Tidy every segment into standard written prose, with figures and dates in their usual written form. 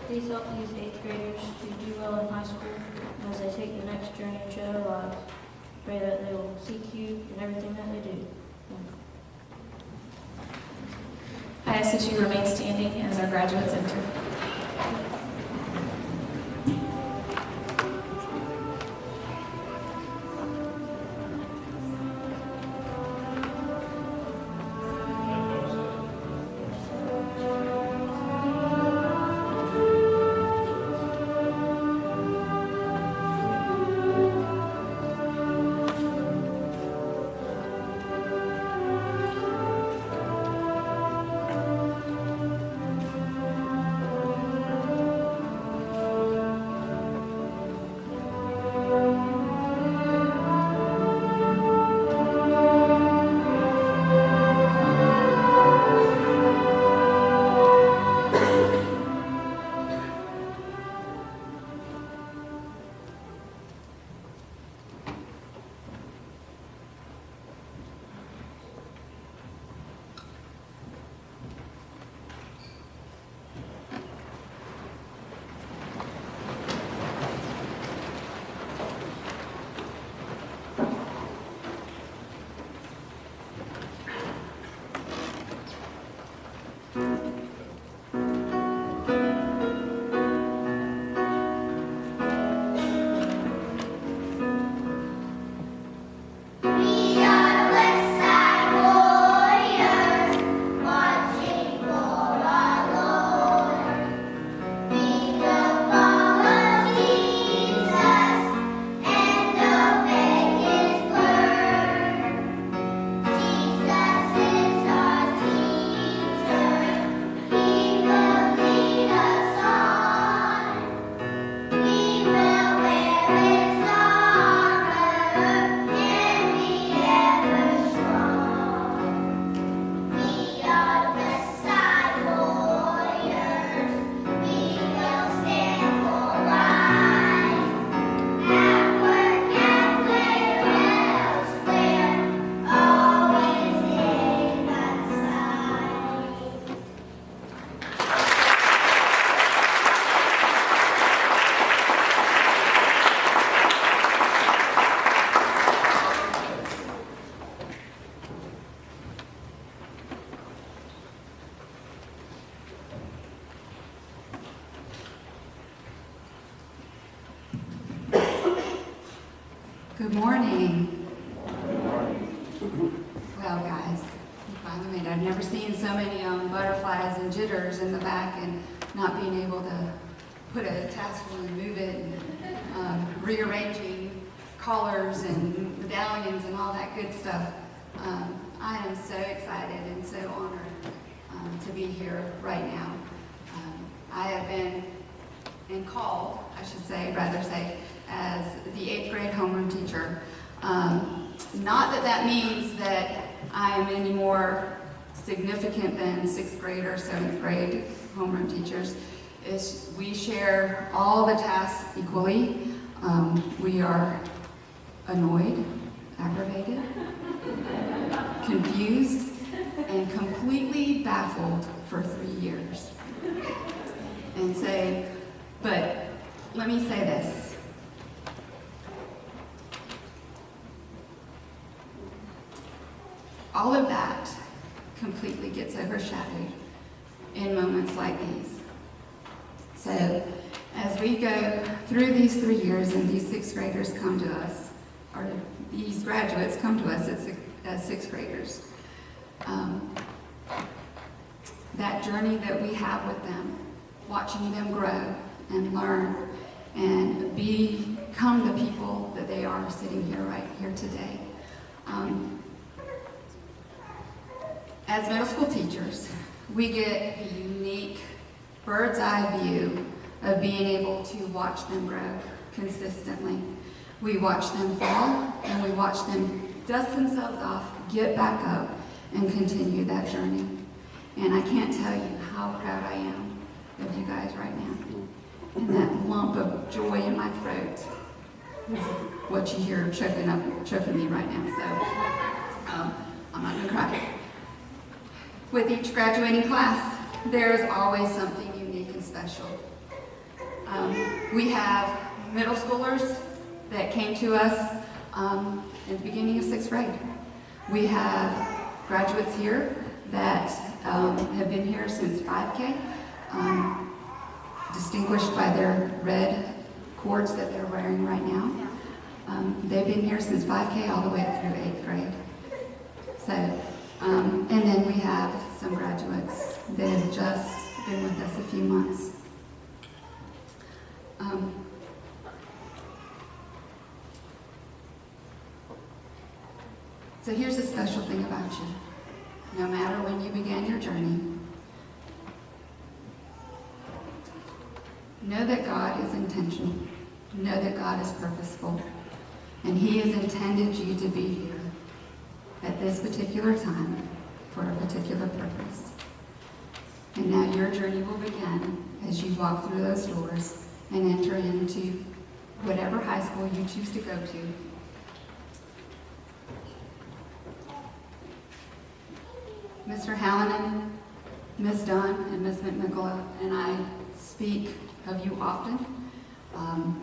Please help these 8th graders to do well in high school as they take the next journey into their lives. Pray that they will seek you in everything that they do. I ask that you remain standing as our graduates enter. Good morning. Well, guys, you finally made it. I've never seen so many butterflies and jitters in the back, and not being able to put a tassel and move it, and rearranging collars and medallions and all that good stuff. I am so excited and so honored to be here right now. I have been called, I should say, rather say, as the 8th grade homeroom teacher. Not that that means that I am any more significant than 6th grade or 7th grade homeroom teachers. We share all the tasks equally. We are annoyed, aggravated, confused, and completely baffled for 3 years. And say, but let me say this. All of that completely gets overshadowed in moments like these. So as we go through these 3 years and these 6th graders come to us, or these graduates come to us as 6th graders, that journey that we have with them, watching them grow and learn and become the people that they are sitting here right here today. As middle school teachers, we get a unique bird's eye view of being able to watch them grow consistently. We watch them fall, and we watch them dust themselves off, get back up, and continue that journey. And I can't tell you how proud I am of you guys right now. And that lump of joy in my throat is what you hear choking me right now. So I'm not gonna cry. With each graduating class, there is always something unique and special. We have middle schoolers that came to us in the beginning of 6th grade. We have graduates here that have been here since 5K, distinguished by their red cords that they're wearing right now. They've been here since 5K all the way up through 8th grade. So, and then we have some graduates that have just been with us a few months. So here's a special thing about you. No matter when you began your journey, know that God is intentional. Know that God is purposeful. And He has intended you to be here at this particular time for a particular purpose. And now your journey will begin as you walk through those doors and enter into whatever high school you choose to go to. Mr. Hallinan, Ms. Dunn, and Ms. McNicola and I speak of you often.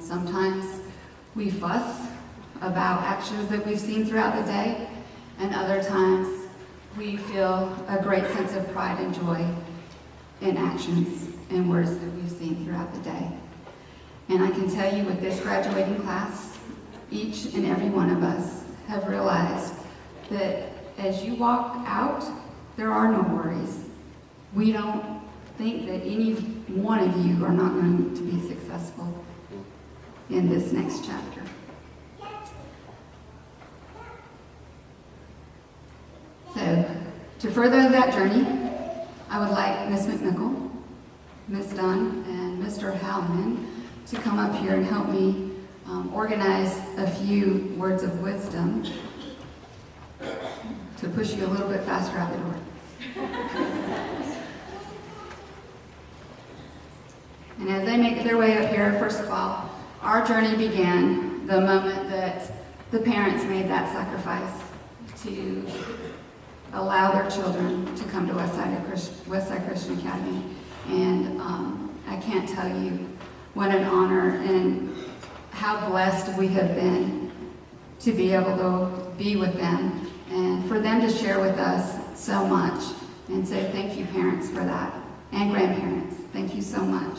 Sometimes we fuss about actions that we've seen throughout the day, and other times we feel a great sense of pride and joy in actions and words that we've seen throughout the day. And I can tell you with this graduating class, each and every one of us have realized that as you walk out, there are no worries. We don't think that any one of you are not going to be successful in this next chapter. So, to further that journey, I would like Ms. McNichol, Ms. Dunn, and Mr. Hallinan to come up here and help me organize a few words of wisdom to push you a little bit faster out the door. And as they make their way up here, first of all, our journey began the moment that the parents made that sacrifice to allow their children to come to Westside Christian Academy. And I can't tell you what an honor and how blessed we have been to be able to be with them and for them to share with us so much. And so thank you, parents, for that, and grandparents. Thank you so much.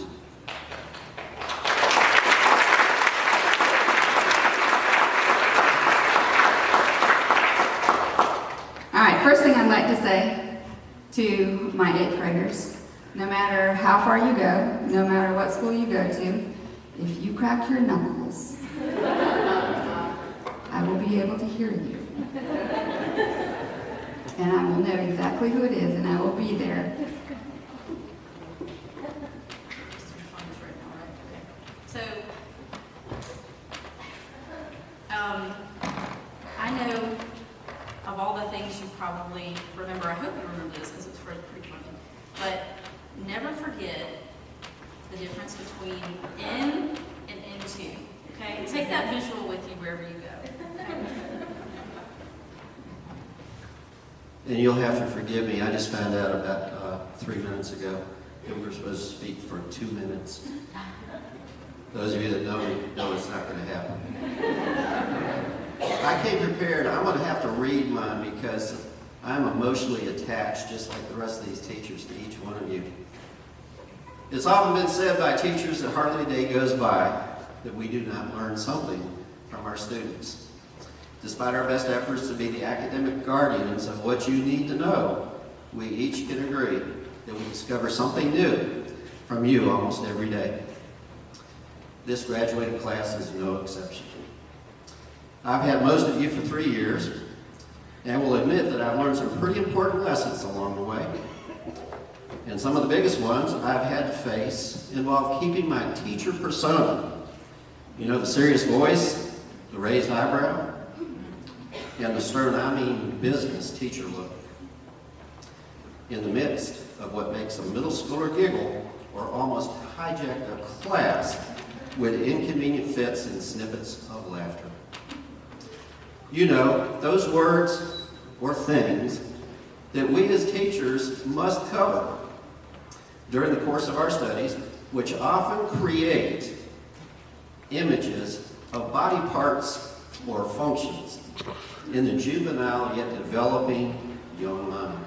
All right, first thing I'd like to say to my 8th graders, no matter how far you go, no matter what school you go to, if you crack your knuckles, I will be able to hear you. And I will know exactly who it is, and I will be there. So, I know of all the things you probably remember, I hope you remember this because it's pretty funny, but never forget the difference between in and into, okay? Take that visual with you wherever you go. Okay? And you'll have to forgive me, I just found out about 3 minutes ago that we were supposed to speak for 2 minutes. Those of you that know me know it's not going to happen. I came prepared. I'm going to have to read mine because I'm emotionally attached, just like the rest of these teachers, to each one of you. It's often been said by teachers that hardly a day goes by that we do not learn something from our students. Despite our best efforts to be the academic guardians of what you need to know, we each can agree that we discover something new from you almost every day. This graduating class is no exception. I've had most of you for 3 years, and will admit that I've learned some pretty important lessons along the way. And some of the biggest ones I've had to face involve keeping my teacher persona. You know, the serious voice, the raised eyebrow, and the stern, I mean business teacher look. In the midst of what makes a middle schooler giggle or almost hijack a class with inconvenient fits and snippets of laughter. You know, those words or things that we as teachers must cover. during the course of our studies, which often create images of body parts or functions in the juvenile yet developing young mind.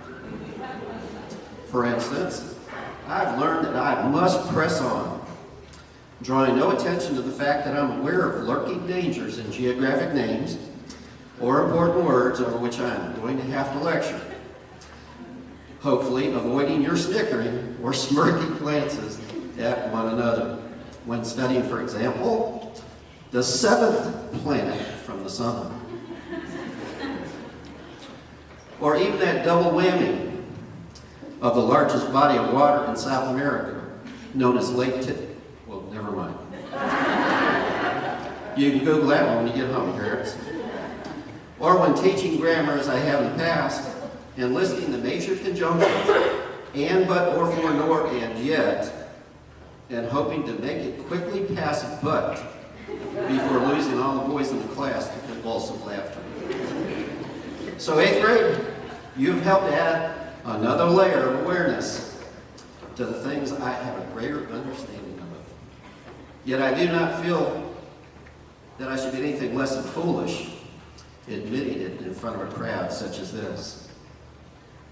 For instance, I've learned that I must press on, drawing no attention to the fact that I'm aware of lurking dangers in geographic names or important words over which I'm going to have to lecture. Hopefully avoiding your snickering or smirking glances at one another when studying, for example, the 7th planet from the sun. Or even that double whammy of the largest body of water in South America, known as Lake well, never mind. You can Google that one when you get home, parents. Or when teaching grammar, as I have in the past, and listing the major conjunctions, and, but, or, for, nor, and, yet, and hoping to make it quickly past but before losing all the boys in the class to convulsive laughter. So 8th grade, you've helped add another layer of awareness to the things I have a greater understanding of. Yet I do not feel that I should be anything less than foolish admitting it in front of a crowd such as this.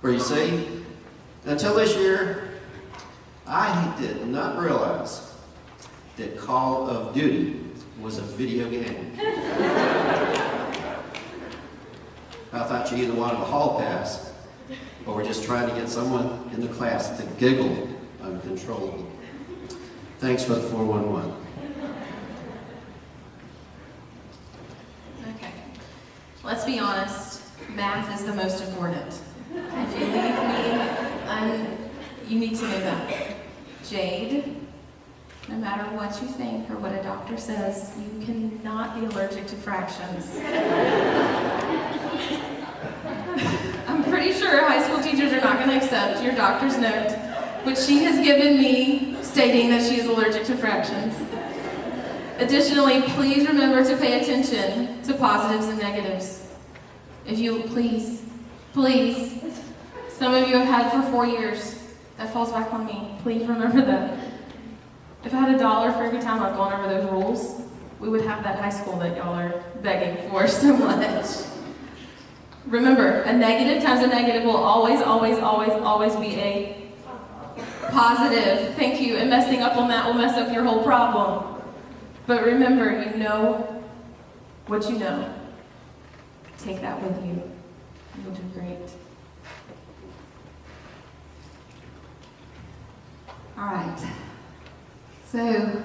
For you see, until this year, I did not realize that Call of Duty was a video game. I thought you either wanted a hall pass or were just trying to get someone in the class to giggle uncontrollably. Thanks for the 411. Okay. Let's be honest, math is the most important. If you leave me, you need to know that. Jade, no matter what you think or what a doctor says, you cannot be allergic to fractions. I'm pretty sure high school teachers are not going to accept your doctor's note, which she has given me stating that she is allergic to fractions. Additionally, please remember to pay attention to positives and negatives. If you, please, some of you have had for 4 years. That falls back on me. Please remember that. If I had $1 for every time I've gone over those rules, we would have that high school that y'all are begging for so much. Remember, a negative times a negative will always be a positive. Thank you. And messing up on that will mess up your whole problem. But remember, you know what you know. Take that with you. You'll do great. All right. So,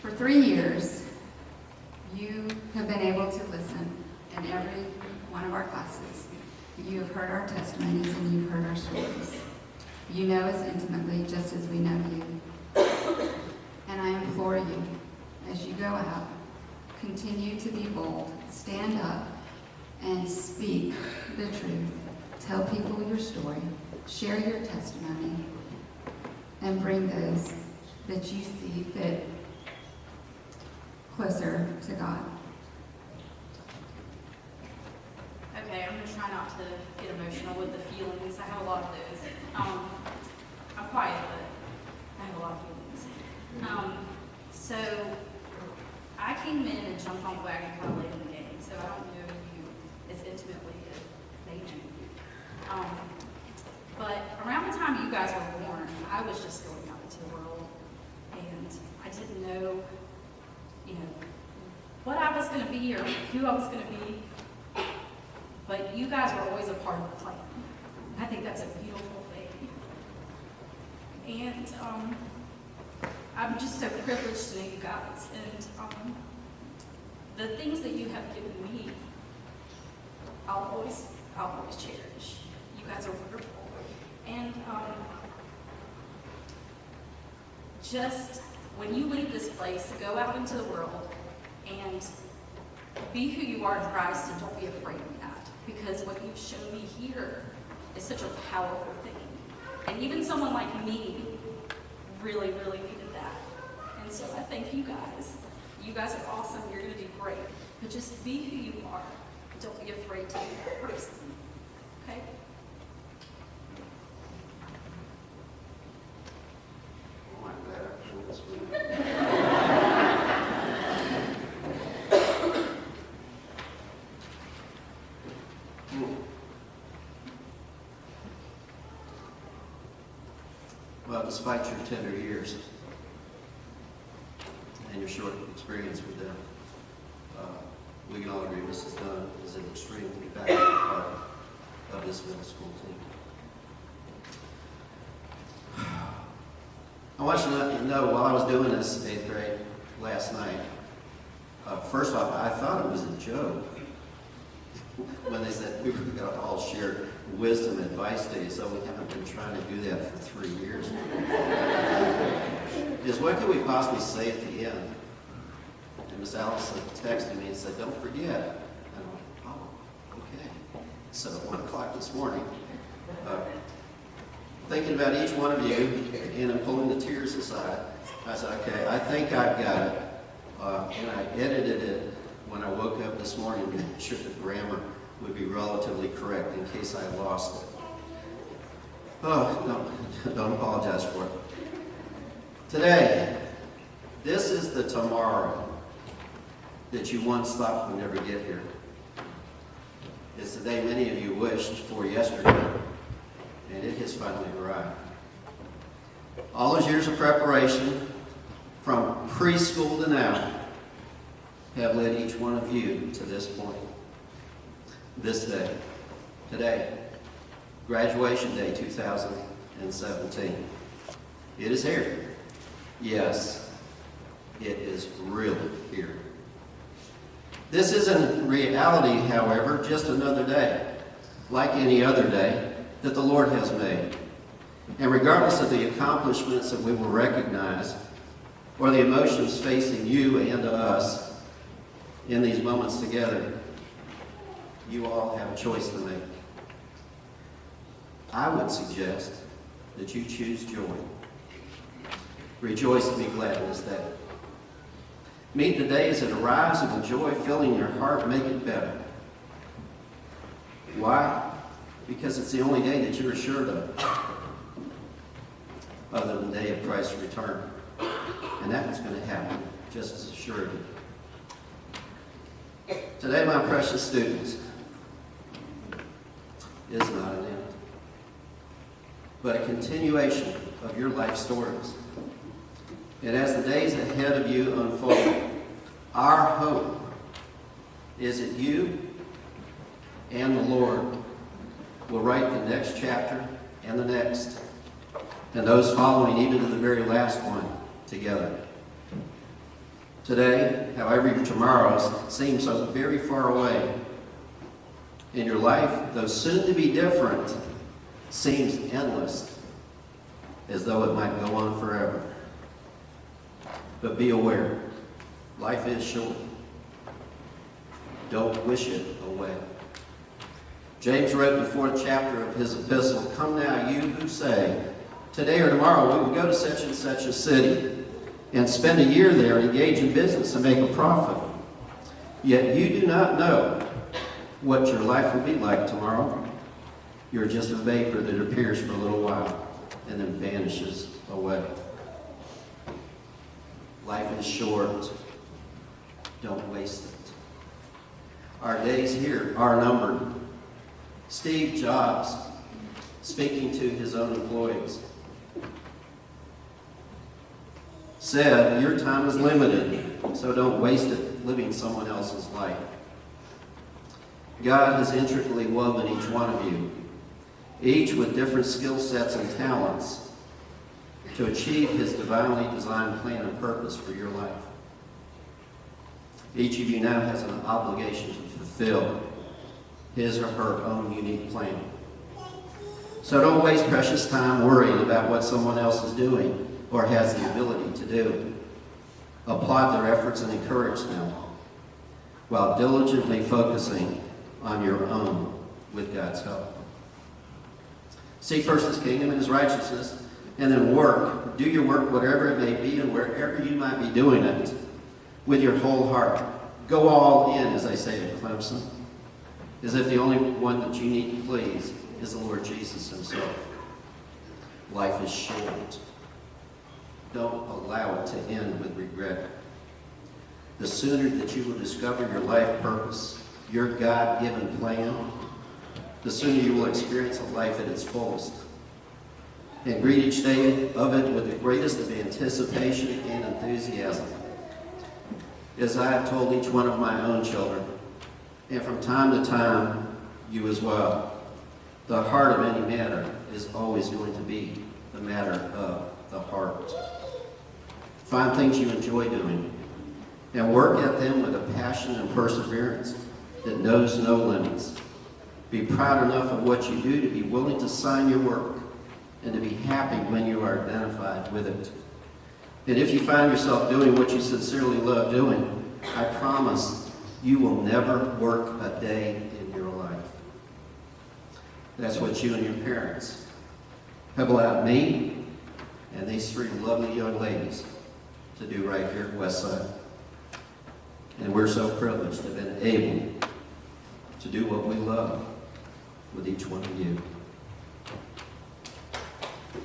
for 3 years, you have been able to listen in every one of our classes. You have heard our testimonies and you've heard our stories. You know us intimately just as we know you. And I implore you, as you go out, continue to be bold, stand up, and speak the truth. Tell people your story, share your testimony, and bring those that you see fit closer to God. Okay, I'm gonna try not to get emotional with the feelings. I have a lot of those. I'm quiet, but I have a lot of feelings. So I came in and jumped on the wagon kind of late in the game, so I don't know you as intimately as they know you. But around the time you guys were born, I was just going out into the world, and I didn't know, what I was going to be or who I was going to be. But you guys were always a part of the plan. I think that's a beautiful thing. And I'm just so privileged to know you guys. And the things that you have given me, I'll always cherish. You guys are wonderful. And just when you leave this place, to go out into the world and be who you are in Christ, and don't be afraid of that. Because what you've shown me here is such a powerful thing. And even someone like me really, really needed that. And so I thank you guys. You guys are awesome. You're going to do great. But just be who you are. Don't be afraid to be that person. Okay? Well, despite your tender years and your short experience with them, we can all agree Mrs. Dunn is an extremely valuable part of this middle school team. I want you to know, while I was doing this 8th grade last night, first off, I thought it was a joke when they said we were going to all share wisdom advice days, so we haven't been trying to do that for 3 years. Is what can we possibly say at the end? And Miss Allison texted me and said, don't forget. And I went, oh, okay. So at 1 o'clock this morning, thinking about each one of you and pulling the tears aside, I said, okay, I think I've got it. And I edited it when I woke up this morning to make sure the grammar would be relatively correct in case I lost it. Oh, no, don't apologize for it. Today, this is the tomorrow that you once thought would never get here. It's the day many of you wished for yesterday, and it has finally arrived. All those years of preparation, from preschool to now, have led each one of you to this point. This day, today, graduation day 2017. It is here. Yes, it is really here. This isn't reality, however, just another day, like any other day, that the Lord has made. And regardless of the accomplishments that we will recognize, or the emotions facing you and us in these moments together, you all have a choice to make. I would suggest that you choose joy. Rejoice and be glad in this day. Meet the day as it arrives with the joy filling your heart, make it better. Why? Because it's the only day that you're assured of, other than the day of Christ's return. And that's going to happen just as assuredly. Today, my precious students, is not an end, but a continuation of your life stories. And as the days ahead of you unfold, our hope is that you and the Lord will write the next chapter and the next, and those following even to the very last one together. Today, however, your tomorrows seem so very far away, in your life, though soon to be different, seems endless, as though it might go on forever. But be aware, life is short. Don't wish it away. James wrote in the 4th chapter of his epistle, "Come now, you who say, today or tomorrow we will go to such and such a city and spend a year there and engage in business and make a profit. Yet you do not know what your life will be like tomorrow. You're just a vapor that appears for a little while and then vanishes away." Life is short. Don't waste it. Our days here are numbered. Steve Jobs, speaking to his own employees, said, "Your time is limited, so don't waste it living someone else's life." God has intricately woven each one of you, each with different skill sets and talents, to achieve his divinely designed plan and purpose for your life. Each of you now has an obligation to fulfill his or her own unique plan. So don't waste precious time worrying about what someone else is doing or has the ability to do. Applaud their efforts and encourage them, while diligently focusing on your own with God's help. Seek first his kingdom and his righteousness, and then work. Do your work, whatever it may be and wherever you might be doing it, with your whole heart. Go all in, as they say at Clemson, as if the only one that you need to please is the Lord Jesus himself. Life is short. Don't allow it to end with regret. The sooner that you will discover your life purpose, your God-given plan, the sooner you will experience a life at its fullest. and greet each day of it with the greatest of anticipation and enthusiasm. As I have told each one of my own children, and from time to time, you as well, the heart of any matter is always going to be the matter of the heart. Find things you enjoy doing and work at them with a passion and perseverance that knows no limits. Be proud enough of what you do to be willing to sign your work and to be happy when you are identified with it. And if you find yourself doing what you sincerely love doing, I promise you will never work a day in your life. That's what you and your parents have allowed me and these three lovely young ladies to do right here at Westside. And we're so privileged to have been able to do what we love with each one of you. I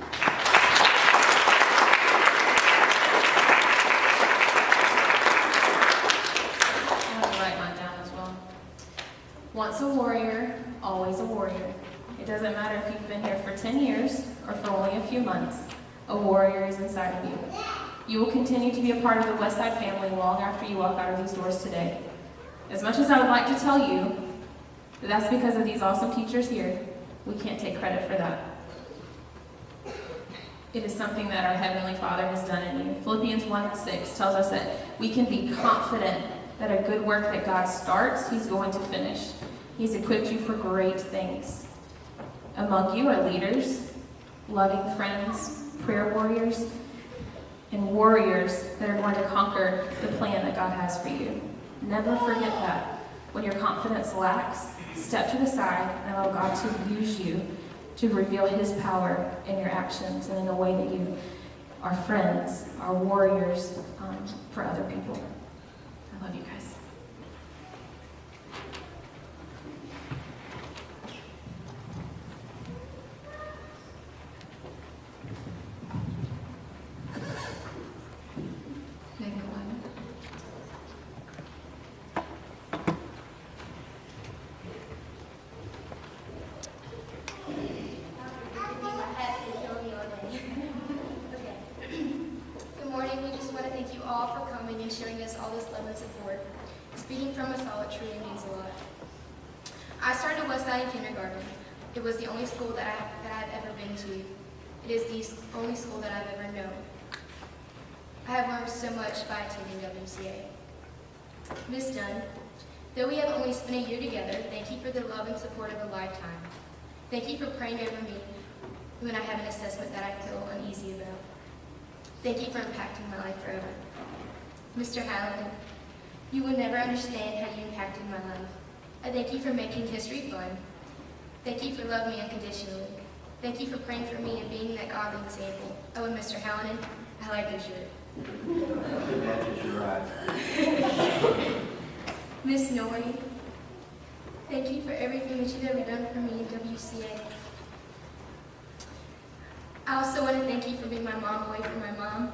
have to write mine down as well. Once a warrior, always a warrior. It doesn't matter if you've been here for 10 years or for only a few months. A warrior is inside of you. You will continue to be a part of the Westside family long after you walk out of these doors today. As much as I would like to tell you that that's because of these awesome teachers here, we can't take credit for that. It is something that our Heavenly Father has done in you. Philippians 1:6 tells us that we can be confident that a good work that God starts, He's going to finish. He's equipped you for great things. Among you are leaders, loving friends, prayer warriors, and warriors that are going to conquer the plan that God has for you. Never forget that. When your confidence lacks, step to the side and allow God to use you to reveal His power in your actions and in the way that you are friends, are warriors for other people. I love you guys. Showing us all this love and support. Speaking from us all, it truly means a lot. I started Westside in kindergarten. It was the only school that I've ever been to. It is the only school that I've ever known. I have learned so much by attending WCA. Miss Dunn, though we have only spent a year together, thank you for the love and support of a lifetime. Thank you for praying over me when I have an assessment that I feel uneasy about. Thank you for impacting my life forever. Mr. Hallinan, you will never understand how you impacted my life. I thank you for making history fun. Thank you for loving me unconditionally. Thank you for praying for me and being that godly example. Oh, and Mr. Hallinan, I like your shirt. It matches your eyes. Miss Norrie, thank you for everything that you've ever done for me in WCA. I also want to thank you for being my mom away from my mom.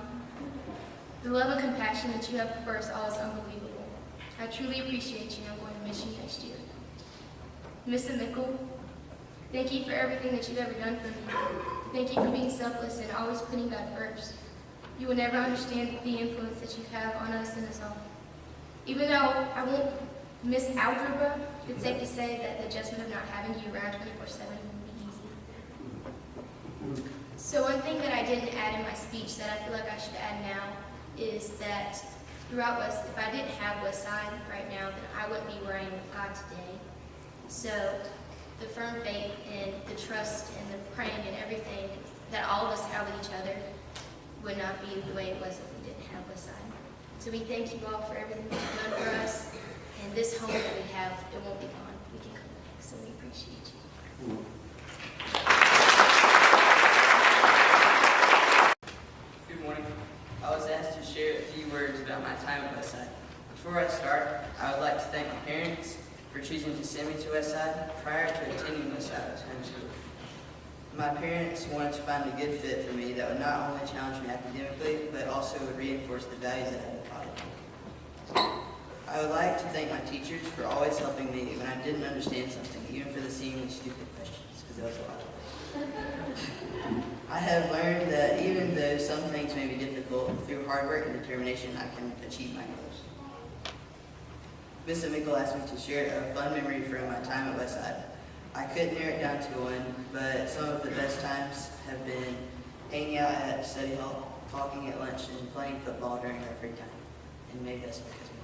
The love and compassion that you have for us all is unbelievable. I truly appreciate you, and I'm going to miss you next year. Miss Mickle, thank you for everything that you've ever done for me. Thank you for being selfless and always putting God first. You will never understand the influence that you have on us and us all. Even though I won't miss algebra, it's safe to say that the adjustment of not having you around 24/7 will be easy. So one thing that I didn't add in my speech that I feel like I should add now is that throughout West, if I didn't have Westside right now, then I wouldn't be where I am with God today. So the firm faith and the trust and the praying and everything that all of us have with each other would not be the way it was if we didn't have Westside. So we thank you all for everything that you've done for us, and this home that we have, it won't be gone. We can come back, so we appreciate you. Good morning. I was asked to share a few words about my time at Westside. Before I start, I would like to thank my parents for choosing to send me to Westside. Prior to attending Westside, I was homeschooled. My parents wanted to find a good fit for me that would not only challenge me academically, but also would reinforce the values that I had taught. I would like to thank my teachers for always helping me when I didn't understand something, even for the seemingly stupid questions, because there was a lot of them. I have learned that even though some things may be difficult, through hard work and determination, I can achieve my goals. Mr. Mickle asked me to share a fun memory from my time at Westside. I couldn't narrow it down to one, but some of the best times have been hanging out at study hall, talking at lunch, and playing football during our free time. And maybe that's because we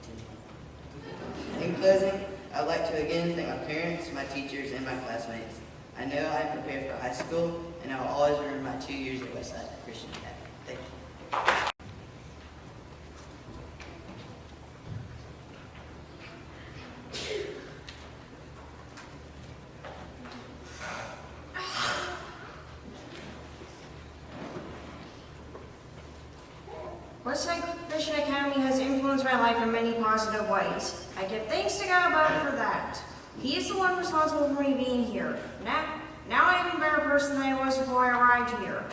didn't. In closing, I'd like to again thank my parents, my teachers, and my classmates. I know I am prepared for high school, and I will always remember my 2 years at Westside Christian Academy. Thank you. Westside Christian Academy has influenced my life in many positive ways. I give thanks to God above for that. He is the one responsible for me being here. Now I am a better person than I was before I arrived here.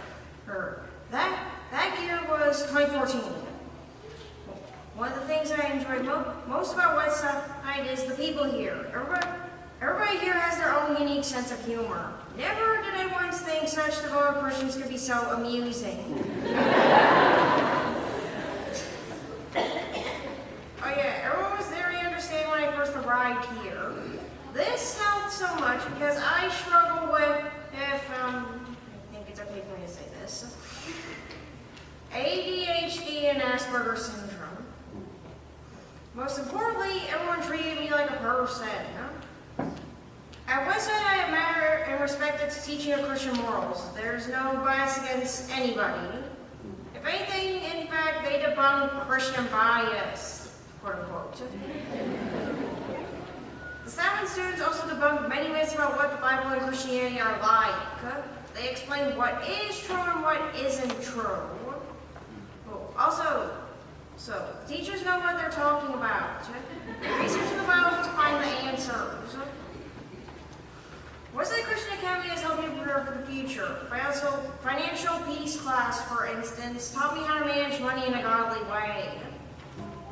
That year was 2014. One of the things I enjoyed most about Westside is the people here. Everybody here has their own unique sense of humor. Never did I once think such devoted Christians could be so amusing. Oh yeah, everyone was very understanding when I first arrived here. This helped so much because I struggle with, I think it's okay for me to say this, ADHD and Asperger's syndrome. Most importantly, everyone treated me like a person. At Westside, I admire and respect its teaching of Christian morals. There's no bias against anybody. If anything, in fact, they debunk Christian bias, quote unquote. The staff and students also debunk many myths about what the Bible and Christianity are like. They explain what is true and what isn't true. Also, teachers know what they're talking about. They research the Bible to find the answers. Westside Christian Academy has helped me prepare for the future. Financial peace class, for instance, taught me how to manage money in a godly way.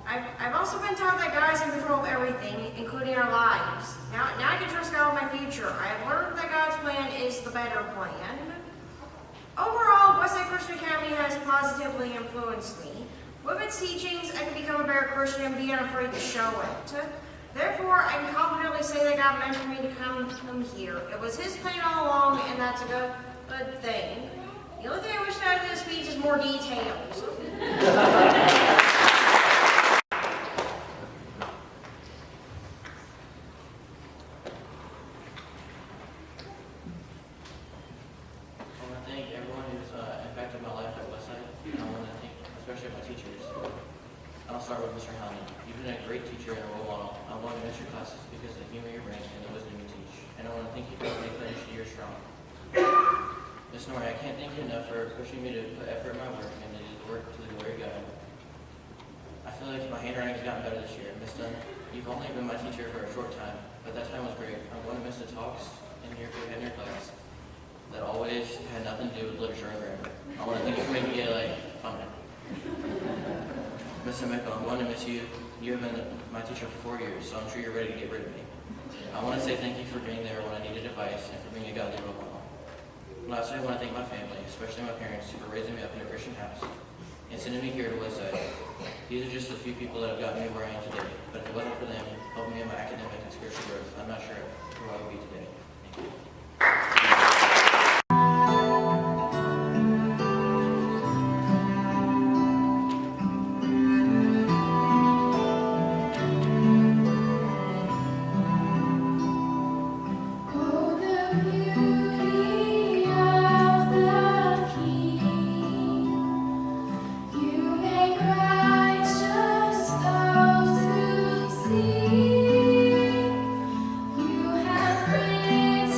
I've also been taught that God is in control of everything, including our lives. Now I can trust God with my future. I have learned that God's plan is the better plan. Overall, Westside Christian Academy has positively influenced me. With its teachings, I can become a better Christian and be unafraid to show it. Therefore, I can confidently say that God meant for me to come here. It was His plan all along, and that's a good thing. The only thing I wish out of this speech is more details. I want to thank everyone who's impacted my life at Westside, and I want to thank especially my teachers. I'll start with Mr. Hellman. You've been a great teacher and a role model. I want to miss your classes because of the humor you bring and the wisdom you teach. And I want to thank you for making finish the year strong. Miss Nori, I can't thank you enough for pushing me to put effort in my work and to do the work to the glory of God. I feel like my handwriting has gotten better this year. Miss Dunn, you've only been my teacher for a short time, but that time was great. I want to miss the talks in your class that always had nothing to do with literature or grammar. I want to thank you for making it fun. Mr. Mickle, I'm going to miss you. You have been my teacher for 4 years, so I'm sure you're ready to get rid of me. I want to say thank you for being there when I needed advice and for being a godly role model. Lastly, I want to thank my family, especially my parents, for raising me up in a Christian house and sending me here to Westside. These are just a few people that have gotten me where I am today, but if it wasn't for them helping me in my academic and spiritual growth, I'm not sure where I would be today. Thank you. You have written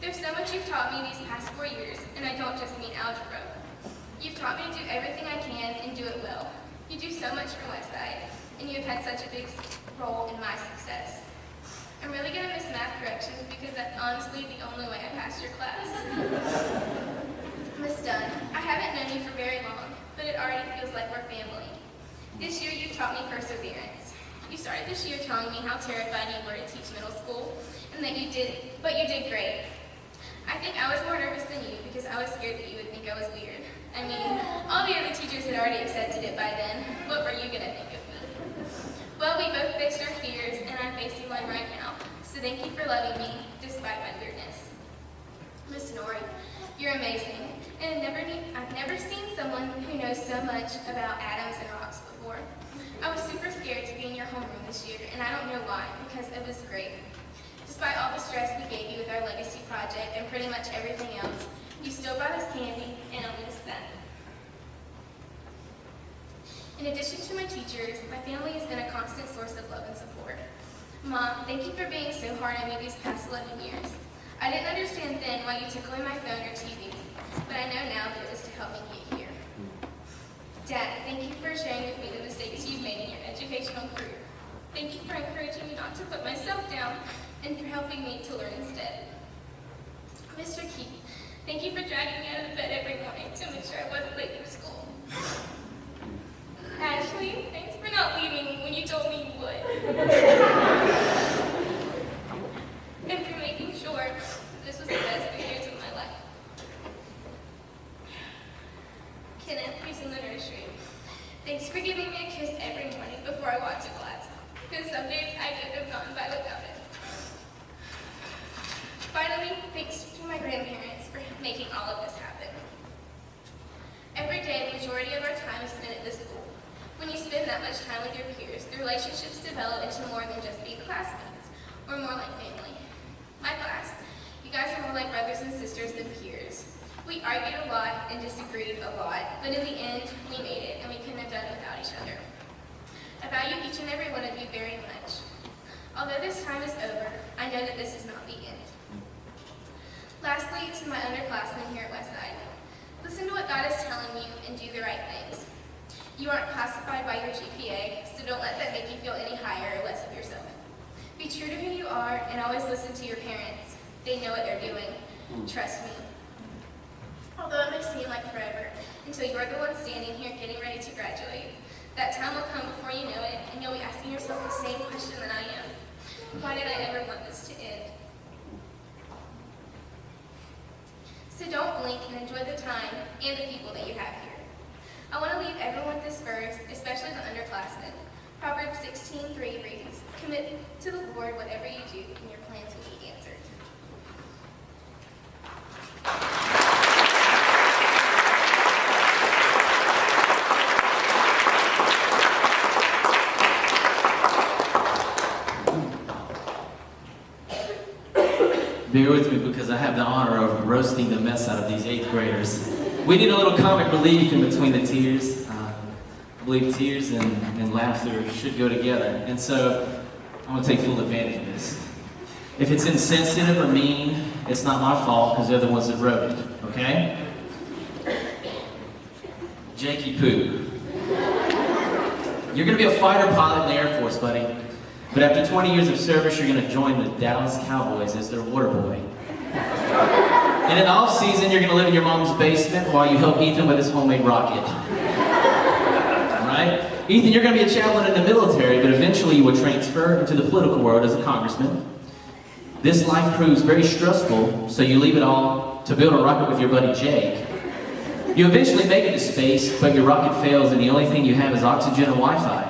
There's so much you've taught me these past 4 years, and I don't just mean algebra. You've taught me to do everything I can and do it well. You do so much for Westside, and you have had such a big role in my success. I'm really going to miss math corrections because that's honestly the only way I passed your class. Miss Dunn, I haven't known you for very long, but it already feels like we're family. This year you've taught me perseverance. You started this year telling me how terrified you were to teach middle school, and that you did great. I think I was more nervous than you because I was scared that you would think I was weird. I mean, all the other teachers had already accepted it by then. What were you going to think of me? Well, we both faced our fears, and I'm facing one right now. So thank you for loving me, despite my weirdness. Miss Nori, you're amazing. And I've never seen someone who knows so much about atoms and rocks before. I was super scared to be in your homeroom this year, and I don't know why, because it was great. Despite all the stress we gave you with our legacy project and pretty much everything else, you still brought us candy, and I'll miss that. In addition to my teachers, my family has been a constant source of love and support. Mom, thank you for being so hard on me these past 11 years. I didn't understand then why you took away my phone or TV, but I know now that it was to help me get here. Dad, thank you for sharing with me the mistakes you've made in your educational career. Thank you for encouraging me not to put myself down and for helping me to learn instead. Mr. Keith, thank you for dragging me out of the bed every morning to make sure I wasn't late for school. Ashley, thanks for not leaving when you told me you would. And for making sure this was the best 3 years of my life. Kenneth, who's in the nursery, thanks for giving me a kiss every morning before I walked to class, because some days I could have gotten by without it. Finally, thanks to my grandparents for making all of this happen. Every day, the majority of our time is spent at this school. When you spend that much time with your peers, the relationships develop into more than just being classmates, or more like family. My class, you guys are more like brothers and sisters than peers. We argued a lot and disagreed a lot, but in the end, we made it, and we couldn't have done it without each other. I value each and every one of you very much. Although this time is over, I know that this is not the end. Lastly, to my underclassmen here at Westside, listen to what God is telling you and do the right things. You aren't classified by your GPA, so don't let that make you feel any higher or less of yourself. Be true to who you are and always listen to your parents. They know what they're doing. Trust me. Although it may seem like forever, until you are the one standing here getting ready to graduate, that time will come before you know it, and you'll be asking yourself the same question that I am. Why did I ever want this to end? So don't blink and enjoy the time and the people that you have here. I want to leave everyone with this verse, especially the underclassmen. Proverbs 16:3 reads, "Commit to the Lord whatever you do, and your plans will be answered." Bear with me because I have the honor of roasting the mess out of these 8th graders. We need a little comic relief in between the tears. I believe tears and laughter should go together. And so I'm going to take full advantage of this. If it's insensitive or mean, it's not my fault because they're the ones that wrote it, okay? Jakey Poo. You're going to be a fighter pilot in the Air Force, buddy. But after 20 years of service, you're going to join the Dallas Cowboys as their water boy. And in the off-season, you're going to live in your mom's basement while you help Ethan with his homemade rocket. Right? Ethan, you're going to be a chaplain in the military, but eventually you will transfer into the political world as a congressman. This life proves very stressful, so you leave it all to build a rocket with your buddy Jake. You eventually make it to space, but your rocket fails and the only thing you have is oxygen and Wi-Fi.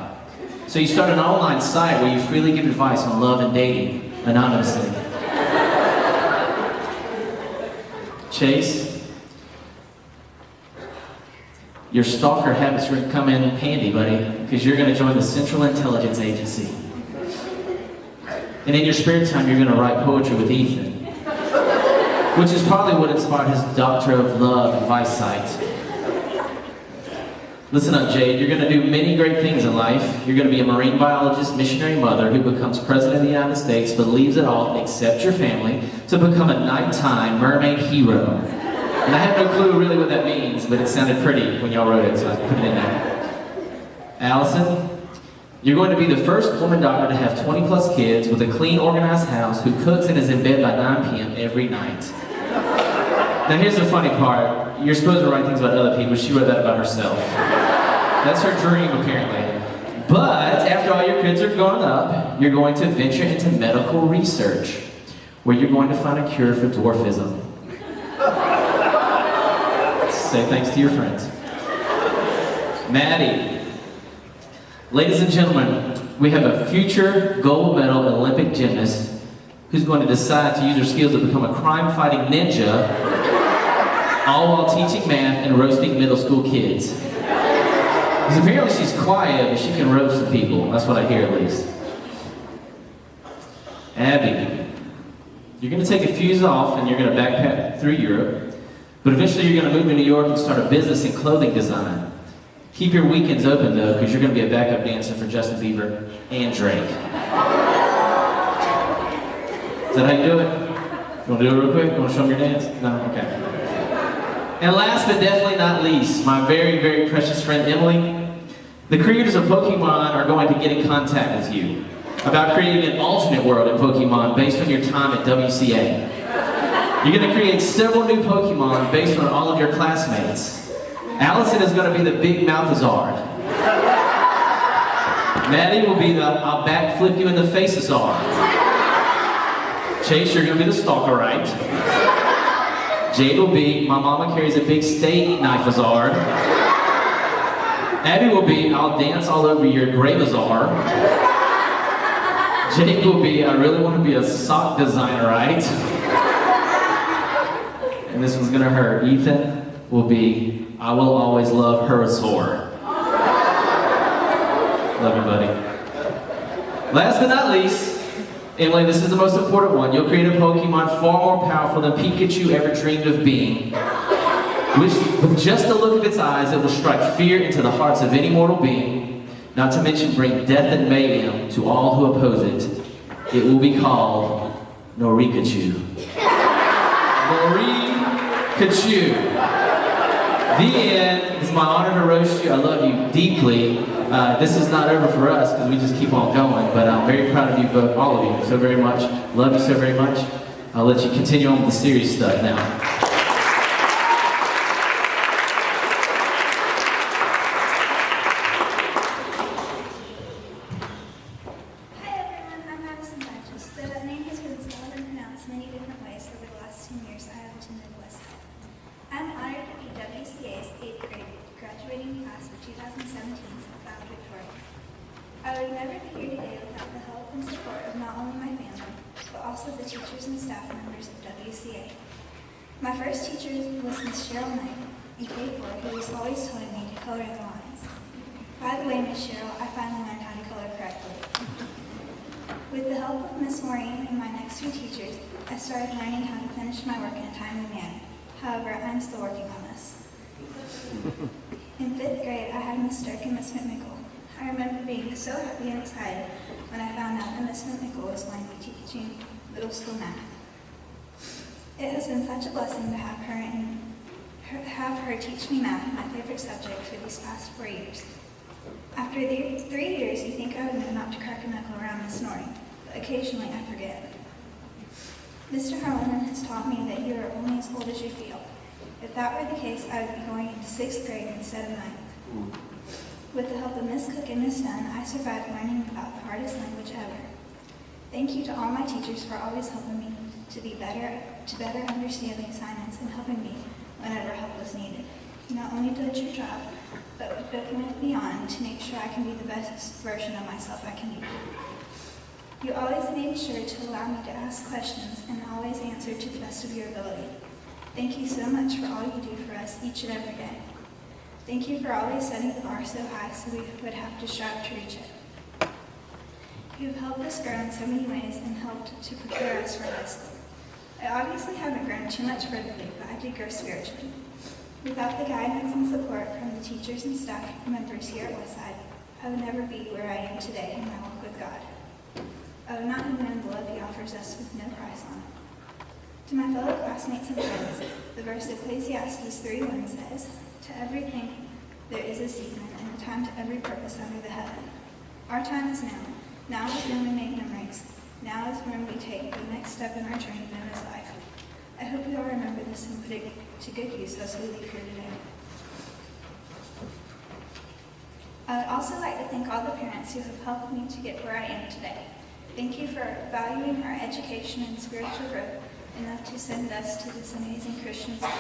So you start an online site where you freely give advice on love and dating, anonymously. Chase, your stalker habits are going to come in handy, buddy, because you're going to join the Central Intelligence Agency. And in your spare time, you're going to write poetry with Ethan, which is probably what inspired his Doctor of Love advice site. Listen up, Jade. You're going to do many great things in life. You're going to be a marine biologist, missionary mother who becomes president of the United States, but leaves it all, except your family, to become a nighttime mermaid hero. And I have no clue really what that means, but it sounded pretty when y'all wrote it, so I put it in there. Allison, you're going to be the first woman doctor to have 20 plus kids with a clean, organized house who cooks and is in bed by 9 p.m. every night. Now here's the funny part. You're supposed to write things about other people. She wrote that about herself. That's her dream, apparently. But after all your kids are grown up, you're going to venture into medical research, where you're going to find a cure for dwarfism. Say thanks to your friends. Maddie. Ladies and gentlemen, we have a future gold medal Olympic gymnast who's going to decide to use her skills to become a crime-fighting ninja, all while teaching math and roasting middle school kids. Because apparently she's quiet, but she can roast some people. That's what I hear, at least. Abby, you're going to take a few years off and you're going to backpack through Europe, but eventually you're going to move to New York and start a business in clothing design. Keep your weekends open, though, because you're going to be a backup dancer for Justin Bieber and Drake. Is that how you do it? You want to do it real quick? You want to show them your dance? No? Okay. And last but definitely not least, my very, very precious friend Emily. The creators of Pokemon are going to get in contact with you about creating an alternate world in Pokemon based on your time at WCA. You're going to create several new Pokemon based on all of your classmates. Allison is going to be the Big Mouthazard. Maddie will be the I'll backflip you in the face-azard. Chase, you're going to be the Stalkerite. Jade will be my mama carries a big steak knife-azard. Abby will be I'll dance all over your grave-azard. Jake will be I really want to be a sock designer-ite. And this one's going to hurt. Ethan will be I will always love her azor. Love you, buddy. Last but not least, Emily, this is the most important one. You'll create a Pokemon far more powerful than Pikachu ever dreamed of being. Which, with just a look of its eyes, it will strike fear into the hearts of any mortal being, not to mention bring death and mayhem to all who oppose it. It will be called Norikachu. Norikachu. The end. It's my honor to roast you. I love you deeply. This is not over for us because we just keep on going, but I'm very proud of you both, all of you, so very much. Love you so very much. I'll let you continue on with the serious stuff now. Hi everyone, I'm Madison Batches. The name has been spelled and pronounced many different ways over the last 10 years I have attended Westside. I'm honored to be WCA's 8th grade graduating class of 2017 South Victoria. I would never be here today without the help and support of not only my family, but also the teachers and staff members of WCA. My first teacher was Miss Cheryl Knight in K4, who was always telling me to color the lines. By the way, Miss Cheryl, I finally learned how to color correctly. With the help of Miss Maureen and my next few teachers, I started learning how to finish my work in a timely manner. However, I'm still working on this. In 5th grade, I had Miss Stark and Miss McMickle. I remember being so happy and excited when I found out that Miss McMickle was going to be teaching middle school math. It has been such a blessing to have her teach me math, my favorite subject, for these past 4 years. After 3 years, you think I would know not to crack a knuckle around Miss snoring, but occasionally I forget. Mr. Harlan has taught me that you are only as old as you feel. If that were the case, I would be going into 6th grade instead of 9th. With the help of Miss Cook and Miss Dunn, I survived learning about the hardest language ever. Thank you to all my teachers for always helping me to better understand the assignments and helping me whenever help was needed. You not only did your job, but went beyond to make sure I can be the best version of myself I can be. You always made sure to allow me to ask questions and always answer to the best of your ability. Thank you so much for all you do for us each and every day. Thank you for always setting the bar so high so we would have to strive to reach it. You've helped us grow in so many ways and helped to prepare us for high school. I obviously haven't grown too much vertically, but I did grow spiritually. Without the guidance and support from the teachers and staff members here at Westside, I would never be where I am today in my walk with God. I would not have known the love He offers us with no price on it. To my fellow classmates and friends, the verse Ecclesiastes 3:1 says, "To everything there is a season and a time to every purpose under the heaven." Our time is now. Now is when we make memories. Now is when we take the next step in our journey known as life. I hope you all remember this and put it to good use as we leave here today. I would also like to thank all the parents who have helped me to get where I am today. Thank you for valuing our education and spiritual growth enough to send us to this amazing Christian school.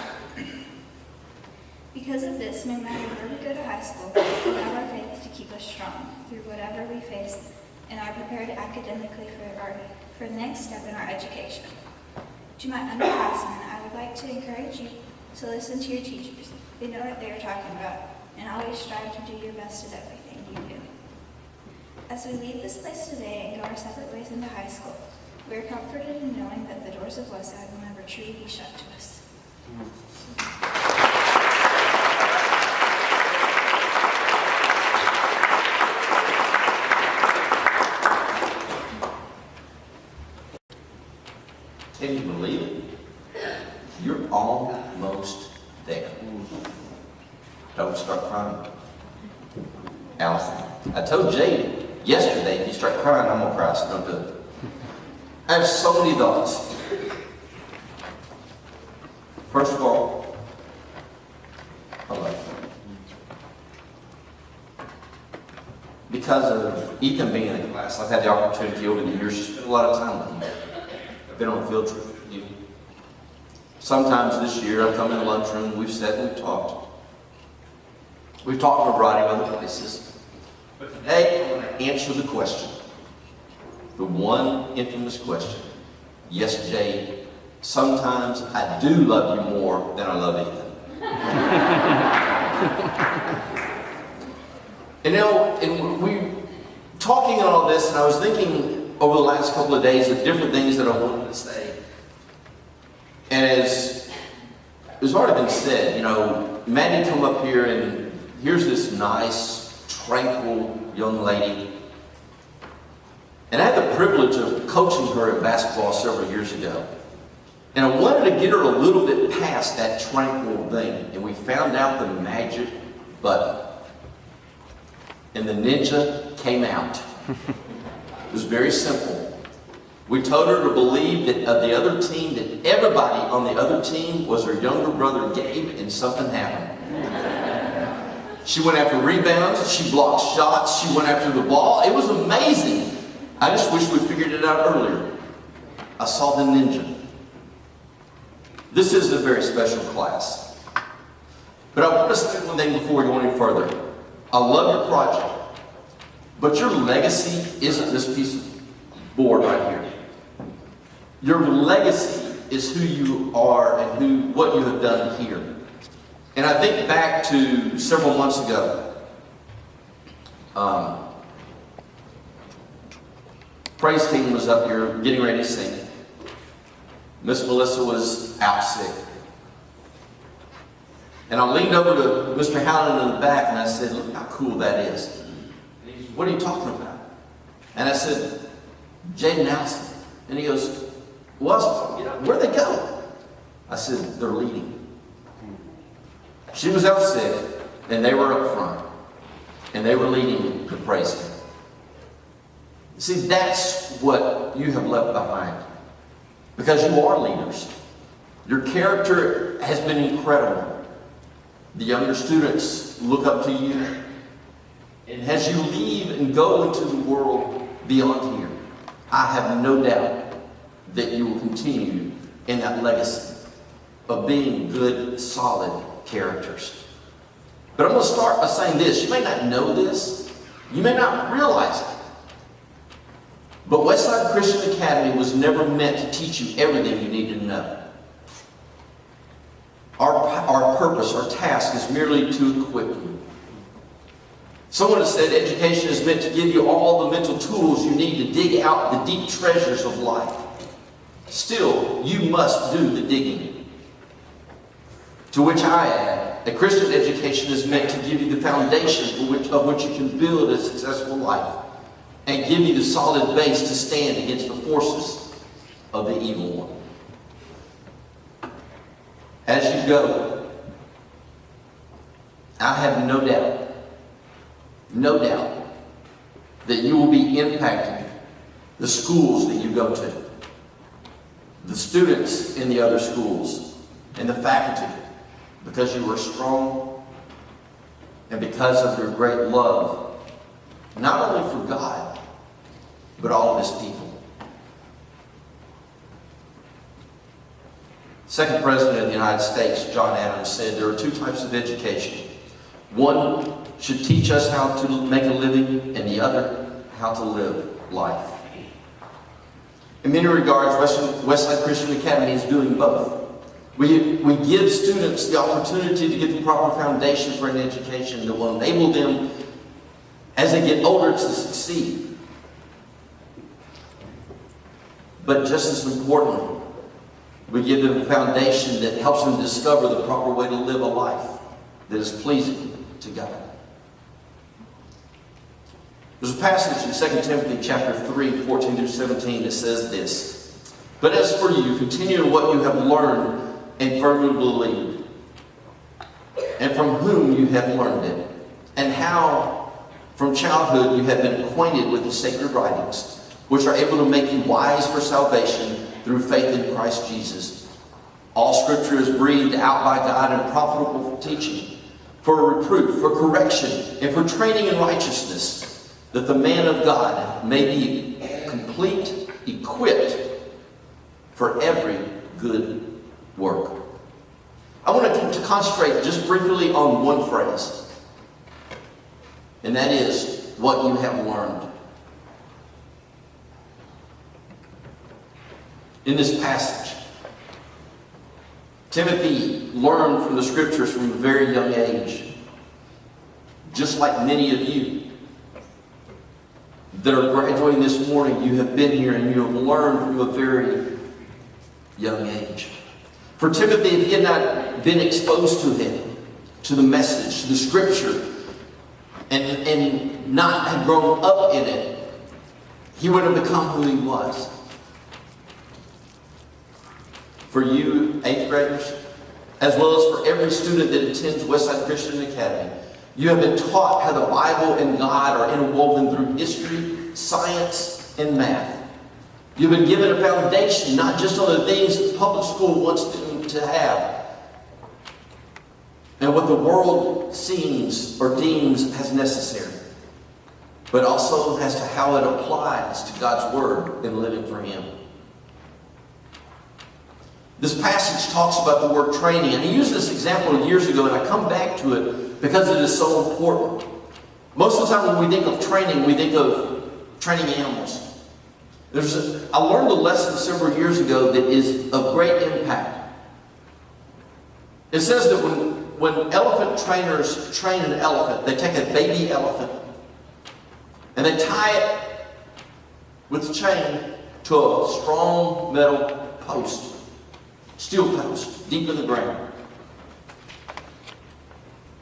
Because of this, no matter where we go to high school, we have our faith to keep us strong through whatever we face and are prepared academically for the next step in our education. To my underclassmen, I would like to encourage you to listen to your teachers. They know what they are talking about, and always strive to do your best at everything you do. As we leave this place today and go our separate ways into high school, we are comforted in knowing that the doors of Westside will never truly be shut to us. Can you believe it? You're almost there. Don't start crying. Allison, I told Jade yesterday, if you start crying, I'm going to cry, so don't do it. I have so many thoughts. First of all, I love you. Because of Ethan being in the class, I've had the opportunity over the years to spend a lot of time with him. I've been on field trips with you. Sometimes this year I've come in the lunchroom, we've sat and we've talked. We've talked in a variety of other places. But today I want to answer the question. The one infamous question. Yes, Jay, sometimes I do love you more than I love Ethan. And we talking on all this, and I was thinking over the last couple of days of different things that I wanted to say. And as it's already been said, Maddie come up here, and here's this nice, tranquil young lady. And I had the privilege of coaching her in basketball several years ago. And I wanted to get her a little bit past that tranquil thing. And we found out the magic button. And the ninja came out. It was very simple. We told her to believe that of the other team, that everybody on the other team was her younger brother Gabe, and something happened. She went after rebounds, she blocked shots, she went after the ball. It was amazing. I just wish we figured it out earlier. I saw the ninja. This is a very special class. But I want to say one thing before we go any further. I love your project, but your legacy isn't this piece of board right here. Your legacy is who you are and what you have done here. And I think back to several months ago. Praise team was up here getting ready to sing. Miss Melissa was out sick. And I leaned over to Mr. Howland in the back and I said, "Look how cool that is." And he said, "What are you talking about?" And I said, "Jaden Allison." And he goes, "Well, where'd they go?" I said, "They're leading." She was out sick, and they were up front, and they were leading the praise team. See, that's what you have left behind, because you are leaders. Your character has been incredible. The younger students look up to you, and as you leave and go into the world beyond here, I have no doubt that you will continue in that legacy of being good, solid characters. But I'm going to start by saying this. You may not know this. You may not realize it. But Westside Christian Academy was never meant to teach you everything you need to know. Our purpose, our task is merely to equip you. Someone has said education is meant to give you all the mental tools you need to dig out the deep treasures of life. Still, you must do the digging. To which I add, a Christian education is meant to give you the foundation of which you can build a successful life and give you the solid base to stand against the forces of the evil one. as you go, I have no doubt, that you will be impacting the schools that you go to, the students in the other schools, and the faculty, because you are strong and because of your great love, not only for God, but all of His people. Second President of the United States, John Adams, said there are two types of education. One should teach us how to make a living, and the other, how to live life. In many regards, Westside Christian Academy is doing both. We give students the opportunity to get the proper foundation for an education that will enable them, as they get older, to succeed. But just as important, we give them a foundation that helps them discover the proper way to live a life that is pleasing to God. There's a passage in 2 Timothy chapter 3, 14 through 17 that says this: "But as for you, continue in what you have learned and firmly believed, and from whom you have learned it, and how from childhood you have been acquainted with the sacred writings, which are able to make you wise for salvation through faith in Christ Jesus. All Scripture is breathed out by God and profitable for teaching, for reproof, for correction, and for training in righteousness, that the man of God may be complete, equipped for every good work." I want to concentrate just briefly on one phrase, and that is what you have learned. In this passage, Timothy learned from the Scriptures from a very young age, just like many of you that are graduating this morning. You have been here and you have learned from a very young age. For Timothy, if he had not been exposed to him, to the message, to the Scripture, and not have grown up in it, he would have become who he was. For you, 8th graders, as well as for every student that attends Westside Christian Academy, you have been taught how the Bible and God are interwoven through history, science, and math. You've been given a foundation, not just on the things that public school wants them to have, and what the world seems or deems as necessary, but also as to how it applies to God's Word in living for Him. This passage talks about the word training, and I used this example years ago, and I come back to it because it is so important. Most of the time when we think of training, we think of training animals. I learned a lesson several years ago that is of great impact. It says that when elephant trainers train an elephant, they take a baby elephant and they tie it with chain to a strong metal post, steel post, deep in the ground.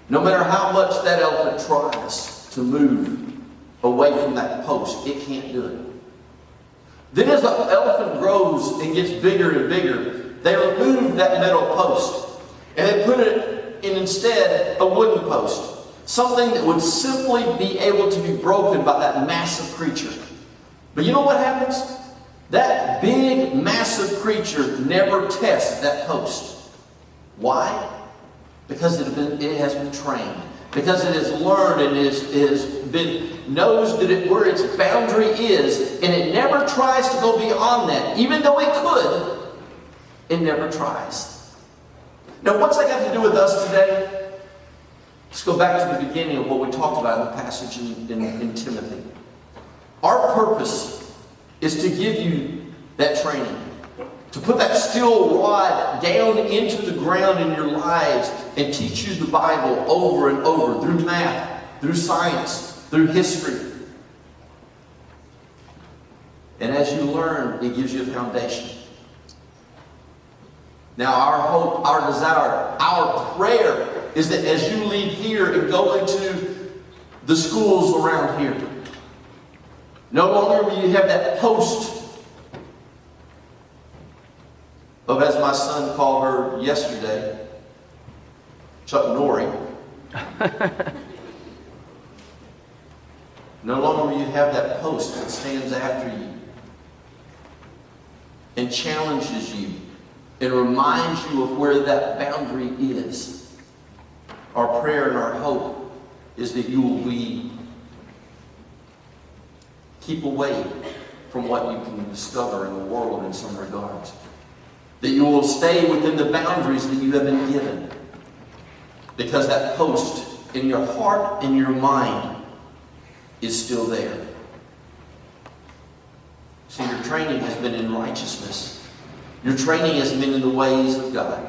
No matter how much that elephant tries to move away from that post, it can't do it. Then as the elephant grows and gets bigger and bigger, they remove that metal post and they put it in instead a wooden post. Something that would simply be able to be broken by that massive creature. But you know what happens? That big, massive creature never tests that post. Why? Because it has been trained. Because it has learned and knows that where its boundary is, and it never tries to go beyond that. Even though it could, it never tries. Now, what's that got to do with us today? Let's go back to the beginning of what we talked about in the passage in Timothy. Our purpose is to give you that training. To put that steel rod down into the ground in your lives and teach you the Bible over and over through math, through science, through history. And as you learn, it gives you a foundation. Now our hope, our desire, our prayer is that as you leave here and go into the schools around here, no longer will you have that post of, as my son called her yesterday, Chuck Norrie. No longer will you have that post that stands after you and challenges you and reminds you of where that boundary is. Our prayer and our hope is that you will keep away from what you can discover in the world in some regards. That you will stay within the boundaries that you have been given. Because that post in your heart and your mind is still there. See, your training has been in righteousness. Your training has been in the ways of God.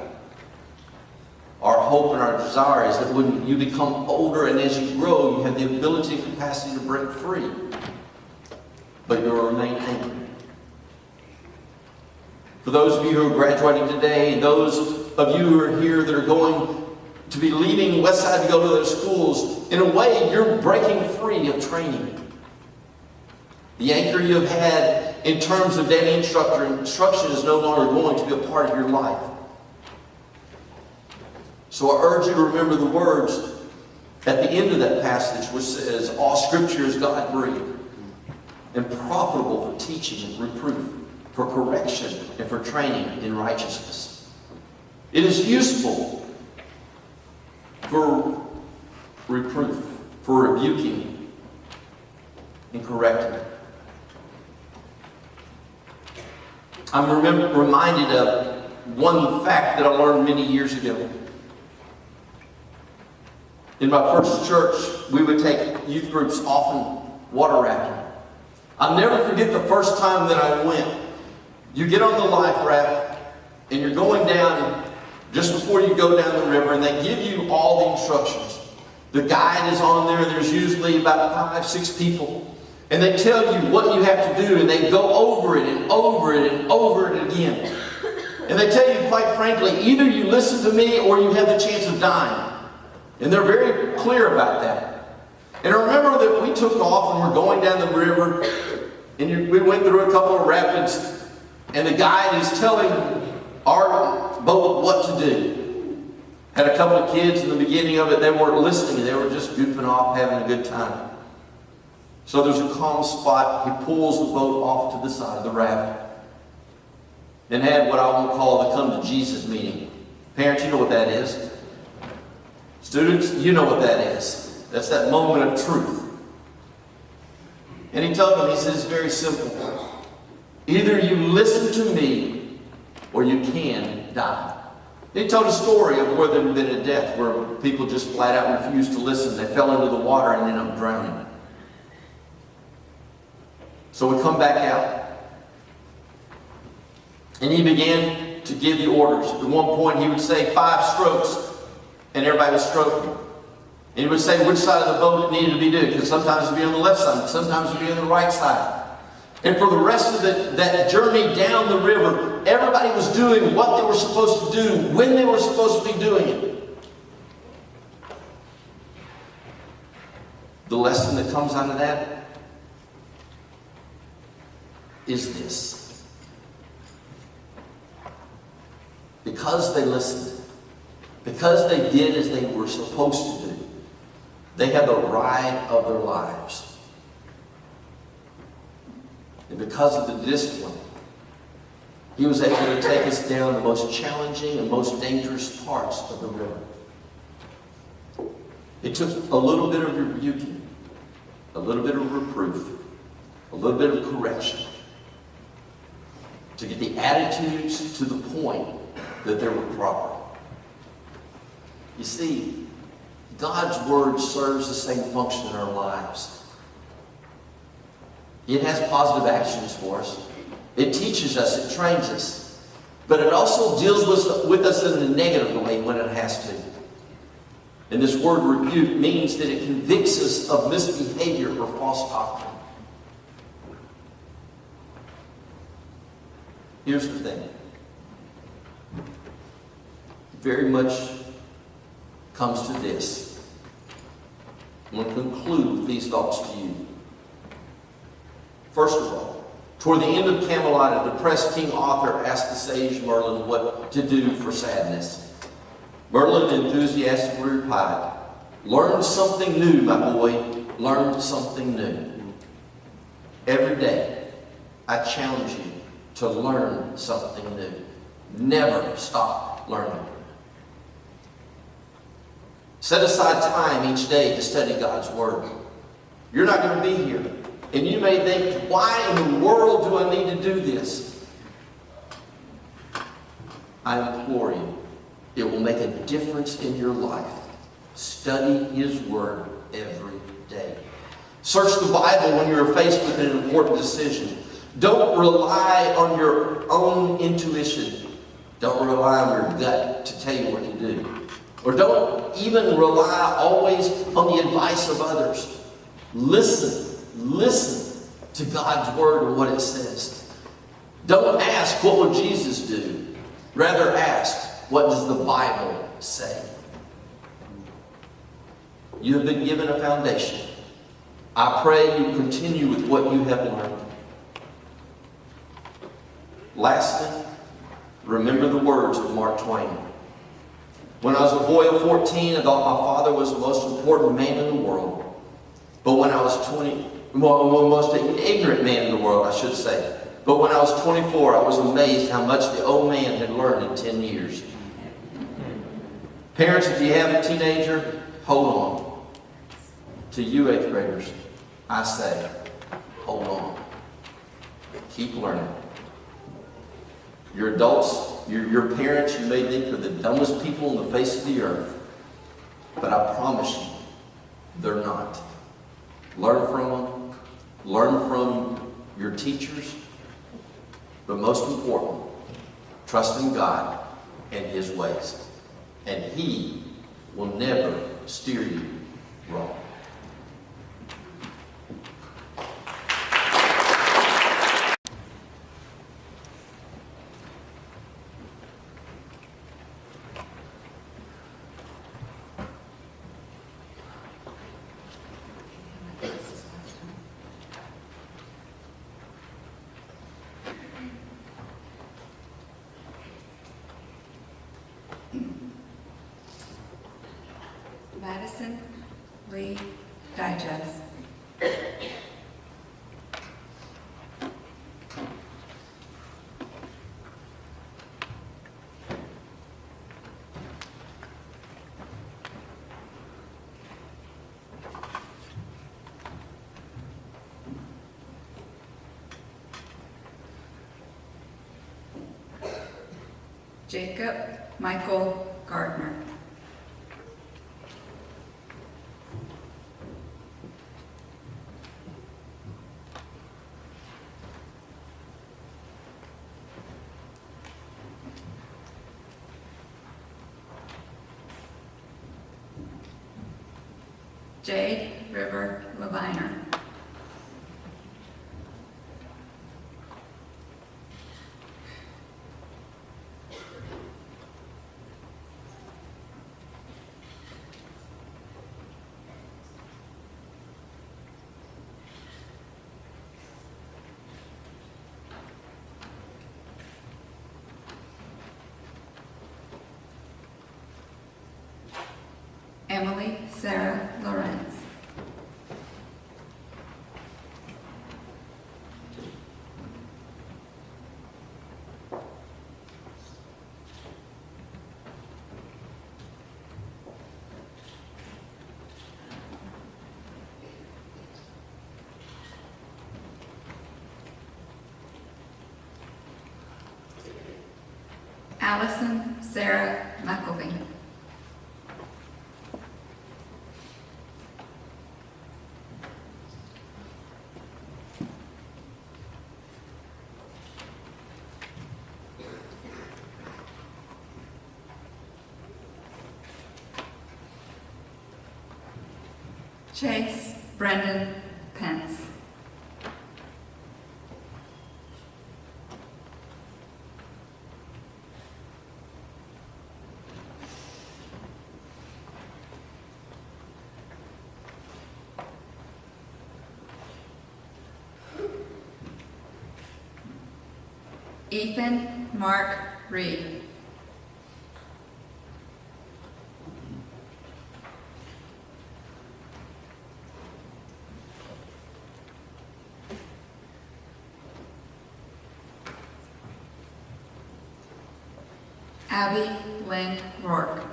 Our hope and our desire is that when you become older and as you grow, you have the ability and capacity to break free. But you'll remain anchored. For those of you who are graduating today, and those of you who are here that are going to be leaving Westside to go to those schools, in a way, you're breaking free of training. The anchor you have had in terms of daily instruction is no longer going to be a part of your life. So I urge you to remember the words at the end of that passage, which says, all Scripture is God-breathed and profitable for teaching and reproof, for correction, and for training in righteousness. It is useful for reproof, for rebuking, and correcting. I'm reminded of one fact that I learned many years ago. In my first church, we would take youth groups often water rafting. I'll never forget the first time that I went. You get on the life raft, and you're going down just before you go down the river, and they give you all the instructions. The guide is on there. There's usually about 5, 6 people. And they tell you what you have to do, and they go over it and over it and over it again. And they tell you, quite frankly, either you listen to me or you have the chance of dying. And they're very clear about that. And I remember that we took off and we're going down the river, and we went through a couple of rapids, and the guide is telling our boat what to do. Had a couple of kids in the beginning of it, they weren't listening, they were just goofing off, having a good time. So there's a calm spot. He pulls the boat off to the side of the raft and had what I will call the come to Jesus meeting. Parents, you know what that is. Students, you know what that is. That's that moment of truth. And he told them, he says, it's very simple. Either you listen to me or you can die. He told a story of where there had been a death where people just flat out refused to listen. They fell into the water and ended up drowning. So we come back out. And he began to give the orders. At one point he would say 5 strokes, and everybody was stroking. And he would say which side of the boat it needed to be doing, because sometimes it would be on the left side, sometimes it would be on the right side. And for the rest of that journey down the river, everybody was doing what they were supposed to do, when they were supposed to be doing it. The lesson that comes out of that is this. Because they listened, because they did as they were supposed to do, they had the ride of their lives. And because of the discipline, he was able to take us down the most challenging and most dangerous parts of the river. It took a little bit of rebuking, a little bit of reproof, a little bit of correction to get the attitudes to the point that they were proper. You see, God's Word serves the same function in our lives. It has positive actions for us. It teaches us, it trains us. But it also deals with us in a negative way when it has to. And this word rebuke means that it convicts us of misbehavior or false doctrine. Here's the thing. It very much comes to this. I'm going to conclude with these thoughts to you. First of all, Toward the end of Camelot, a depressed King Arthur asked the sage Merlin what to do for sadness. Merlin enthusiastically replied, "Learn something new, my boy. Learn something new." Every day, I challenge you to learn something new. Never stop learning. Set aside time each day to study God's Word. You're not going to be here. And you may think, why in the world do I need to do this? I implore you, it will make a difference in your life. Study His Word every day. Search the Bible when you're faced with an important decision. Don't rely on your own intuition. Don't rely on your gut to tell you what to do. Or don't even rely always on the advice of others. Listen to God's Word and what it says. Don't ask, what will Jesus do? Rather ask, what does the Bible say? You have been given a foundation. I pray you continue with what you have learned. Lastly, remember the words of Mark Twain. When I was a boy of 14, I thought my father was the most important man in the world. But when I was most ignorant man in the world, I should say. But when I was 24, I was amazed how much the old man had learned in 10 years. Parents, if you have a teenager, hold on. To you 8th graders, I say, hold on. Keep learning. Your adults, your parents, you may think are the dumbest people on the face of the earth. But I promise you, they're not. Learn from them. Learn from your teachers. But most important, trust in God and His ways. And He will never steer you wrong. Madison Lee Digest. Jacob Michael Gardner. Jade River Leviner. Emily Sarah Lorenz. Allison Sarah McElveen. Chase Brendan Pence. Ethan Mark Reed. Abby Lynn Rourke.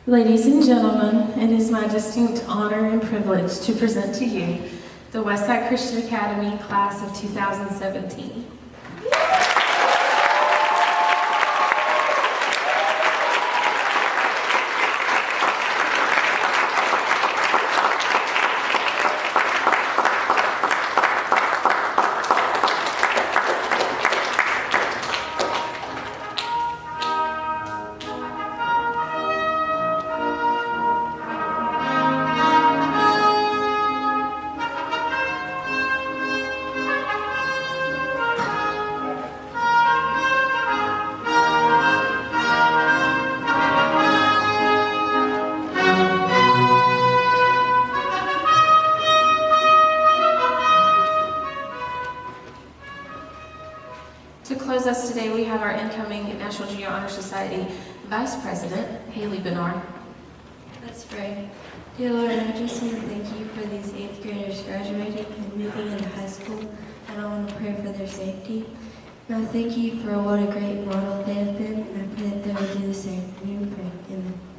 Ladies and gentlemen, it is my distinct honor and privilege to present to you the Westside Christian Academy class of 2017. To close us today, we have our incoming National Junior Honor Society Vice President, Haley Bernard. Let's pray. Dear Lord, I just want to thank you for these 8th graders graduating and moving into high school, and I want to pray for their safety. And I thank you for what a great model they have been, and I pray that they will do the same. In your name, pray. Amen.